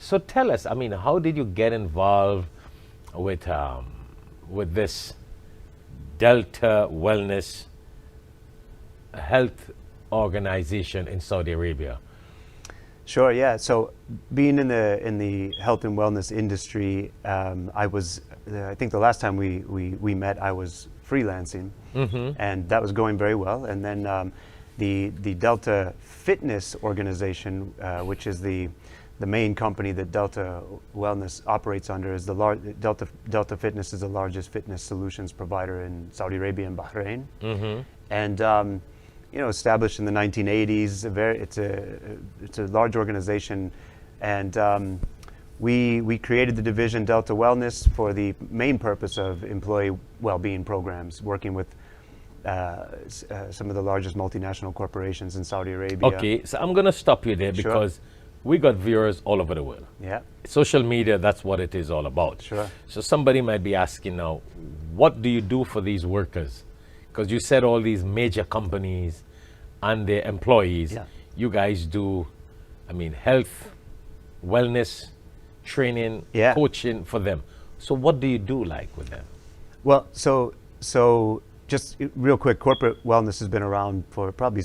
So tell us, I mean, how did you get involved with this Delta Wellness Health Organization in Saudi Arabia? Sure, yeah. So being in the health and wellness industry, I think the last time we met, I was freelancing, and that was going very well. And then the Delta Fitness organization, which is the main company that Delta Wellness operates under, is Delta Fitness is the largest fitness solutions provider in Saudi Arabia and Bahrain, and established in the 1980s. It's a large organization, and we created the division Delta Wellness for the main purpose of employee well-being programs, working with some of the largest multinational corporations in Saudi Arabia. Okay, so I'm going to stop you there because we got viewers all over the world. Yeah. Social media, that's what it is all about. Sure. So somebody might be asking now, what do you do for these workers? Because you said all these major companies and their employees, you guys do, I mean, health, wellness, training, coaching for them. So what do you do like with them? Well, so just real quick, corporate wellness has been around for probably,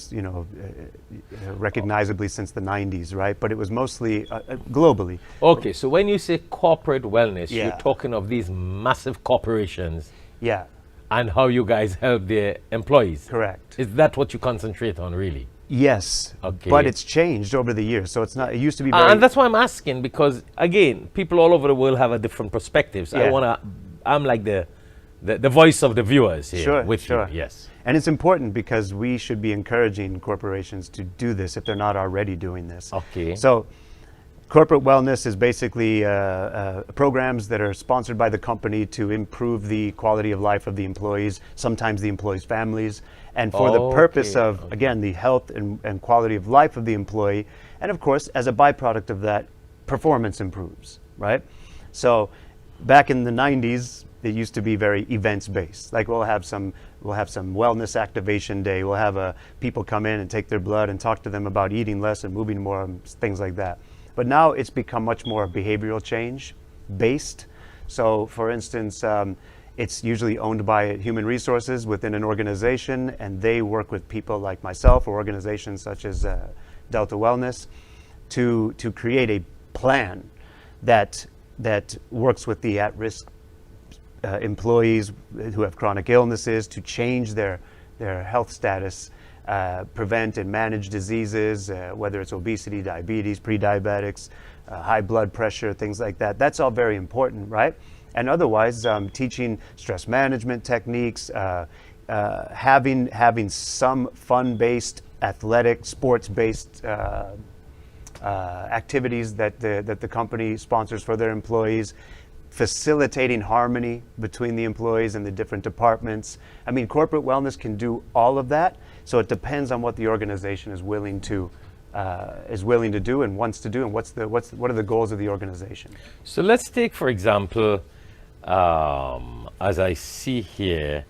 recognizably since the 90s, right? But it was mostly globally. Okay, so when you say corporate wellness, you're talking of these massive corporations. Yeah. And how you guys help their employees. Correct. Is that what you concentrate on, really? Yes. Okay. But it's changed over the years, so it's not. It used to be very. And that's why I'm asking, because again, people all over the world have a different perspectives. I'm like the voice of the viewers here with you. Yes. And it's important because we should be encouraging corporations to do this if they're not already doing this. Okay. So corporate wellness is basically programs that are sponsored by the company to improve the quality of life of the employees, sometimes the employees' families, and for the purpose of, again, the health and quality of life of the employee. And of course, as a byproduct of that, performance improves, right? So back in the 90s, it used to be very events-based. Like we'll have some wellness activation day. We'll have people come in and take their blood and talk to them about eating less and moving more, and things like that. But now it's become much more behavioral change based. So for instance, it's usually owned by human resources within an organization, and they work with people like myself or organizations such as Delta Wellness to create a plan that works with the at-risk employees who have chronic illnesses to change their health status, prevent and manage diseases, whether it's obesity, diabetes, pre-diabetics, high blood pressure, things like that. That's all very important, right? And otherwise, teaching stress management techniques, having some fun-based, athletic, sports-based activities that the company sponsors for their employees, facilitating harmony between the employees and the different departments. I mean, corporate wellness can do all of that. So it depends on what the organization is willing to do and wants to do, and what are the goals of the organization. So let's take, for example, as I see here,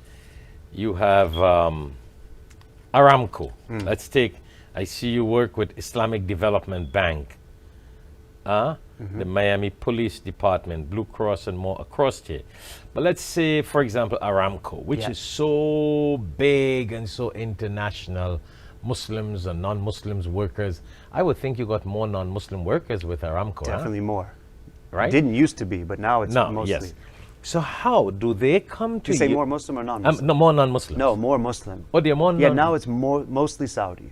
you have Aramco. Let's take. I see you work with Islamic Development Bank, the Miami Police Department, Blue Cross, and more across here. But let's say, for example, Aramco, which is so big and so international, Muslims and non-Muslims workers. I would think you got more non-Muslim workers with Aramco. Definitely more. Right? It didn't used to be, but now it's mostly. Yes. So how do they come to you? Say more Muslim or non-Muslim? No, more non-Muslim. No, more Muslim. Oh, they're more Yeah, now it's mostly Saudi.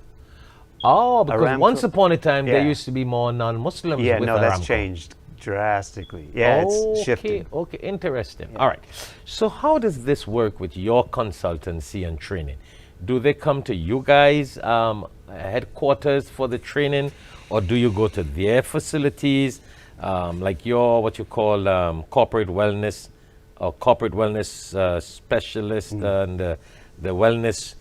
Oh, because Aramco, once upon a time there used to be more non-Muslims with no, Aramco. That's changed drastically. Yeah, it's shifting. Okay, interesting. Yeah. All right. So how does this work with your consultancy and training? Do they come to you guys headquarters for the training, or do you go to their facilities, like your what you call corporate wellness or corporate wellness specialist and the wellness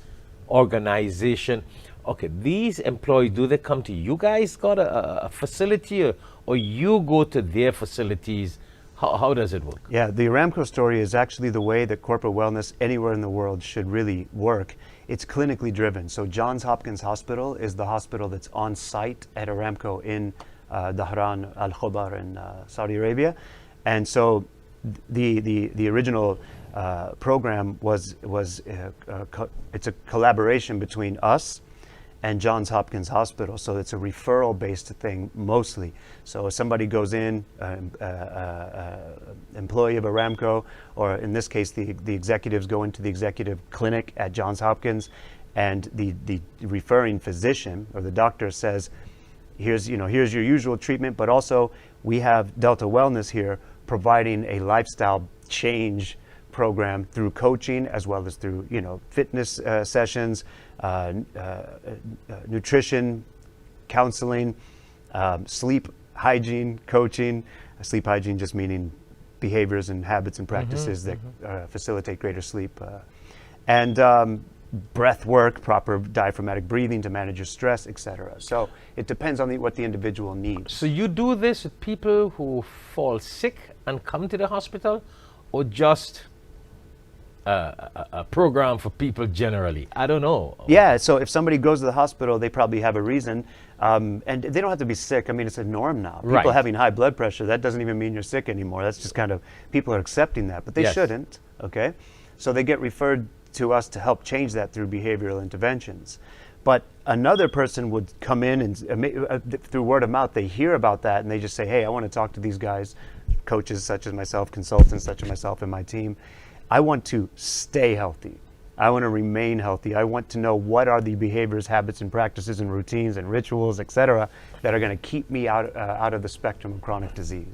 organization? Okay, these employees, do they come to you guys, got a facility, or you go to their facilities? How does it work? Yeah, the Aramco story is actually the way that corporate wellness anywhere in the world should really work. It's clinically driven. So Johns Hopkins Hospital is the hospital that's on site at Aramco in Dahran Al-Khobar in Saudi Arabia. And so the original program it's a collaboration between us and Johns Hopkins Hospital. So it's a referral-based thing mostly. So if somebody goes in, employee of Aramco, or in this case, the executives go into the executive clinic at Johns Hopkins, and the referring physician or the doctor says, here's your usual treatment, but also we have Delta Wellness here providing a lifestyle change program through coaching as well as through fitness sessions, nutrition, counseling, sleep hygiene coaching. Sleep hygiene just meaning behaviors and habits and practices that facilitate greater sleep, and breath work, proper diaphragmatic breathing to manage your stress, etc. So it depends on what the individual needs. So you do this with people who fall sick and come to the hospital, or just a program for people generally? I don't know. Yeah, so if somebody goes to the hospital, they probably have a reason, and they don't have to be sick. I mean, it's a norm now. People having high blood pressure, that doesn't even mean you're sick anymore. That's just kind of, people are accepting that, but they shouldn't, okay? So they get referred to us to help change that through behavioral interventions. But another person would come in and through word of mouth, they hear about that and they just say, hey, I want to talk to these guys, coaches such as myself, consultants such as myself and my team. I want to stay healthy. I want to remain healthy. I want to know what are the behaviors, habits, and practices and routines and rituals, etc., that are going to keep me out of the spectrum of chronic disease.